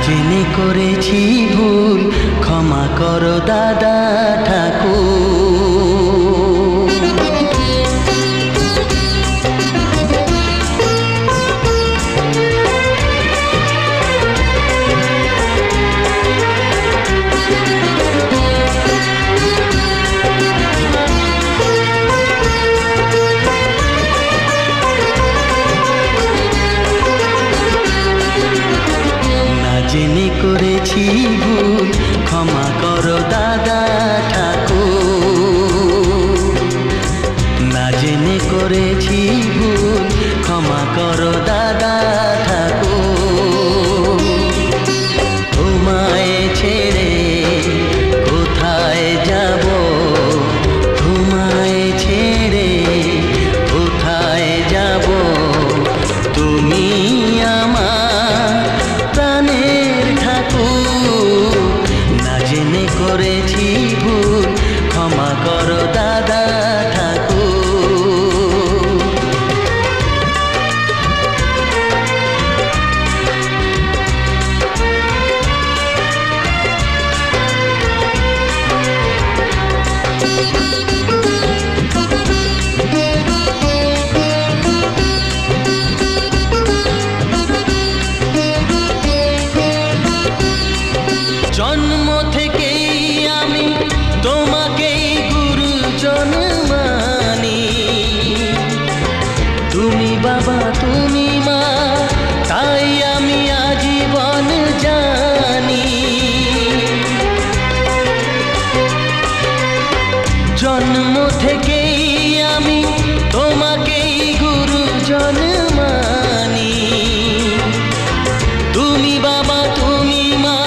জেনে করেছি ভুল, ক্ষমা করো দাদা ঠাকুর। জেনে করেছি ভুল, ক্ষমা করো দাদা ঠাকুর। না জেনে করেছি ভুল, ক্ষমা করো দাদা ঠাকুর। তোমায় ছেড়ে কোথায় যাব, তোমায় ছেড়ে কোথায় যাব, তুমি আমার প্রাণের ঠাকুর। না জেনে করেছি ভুল, ক্ষমা করো দাদা ঠাকুর। জন্ম থেকেই আমি তোমাকেই গুরুজন মানি, তুমি বাবা তুমি মা, তাই আমি আজীবন জানি। জন্ম থেকেই আমি তোমাকেই গুরুজন মানি, তুমি বাবা তুমি মা,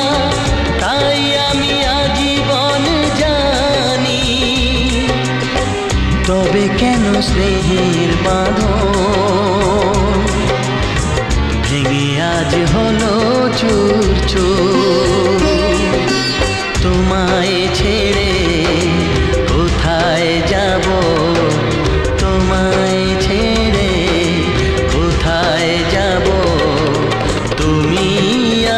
তাই আমি আজীবন জানি। তবে কেন স্নেহের বাঁধন ভেঙে আজ হলো চুর চুর। তোমায় ছেড়ে কোথায় যাব, তোমায় ছেড়ে কোথায় যাব, তুমি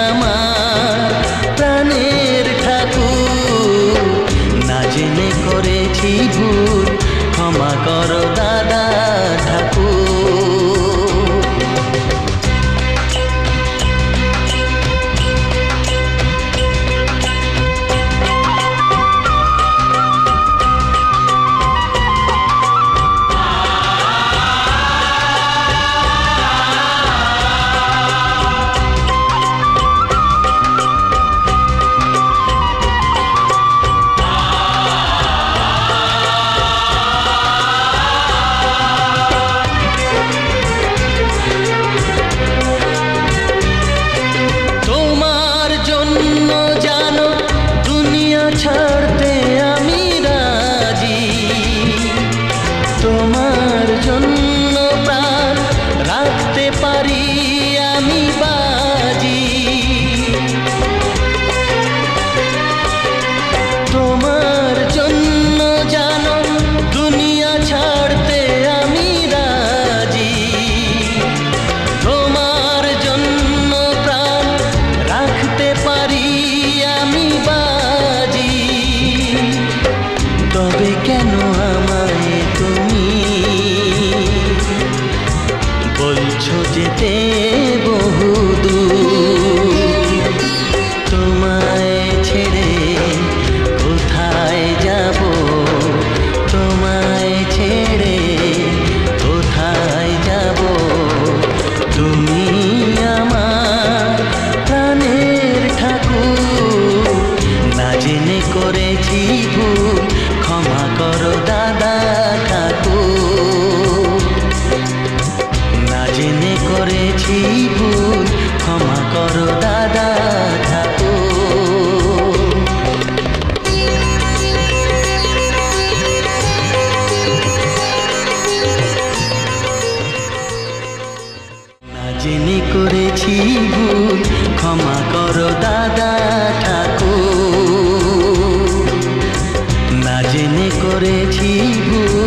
আমার প্রাণের ঠাকুর। না জেনে করেছি ভুল, ক্ষমা করো দাদা ঠাকুর। ছাড়তে আমি রাজি, তোমার জন্য প্রাণ রাখতে পারি আমি বাজি। তোমার জন্য জানো দুনিয়া ছাড়তে আমি রাজি, তোমার জন্য প্রাণ রাখতে পারি আমি বাজি। তবে কেন আমায় তুমি বলছো যেতে বহুদূর? তোমায় ছেড়ে কোথায় যাব, তোমায় ছেড়ে কোথায় যাব, তুমি আমার প্রাণের ঠাকুর। না জেনে করেছি ভুল, ক্ষমা করো দাদা ঠাকুর। না জেনে করেছি ভুল, ক্ষমা করো দাদা ঠাকুর। না জেনে করেছি ভুল, ক্ষমা করো দাদা ঠাকুর। না জেনে করেছি ভুল,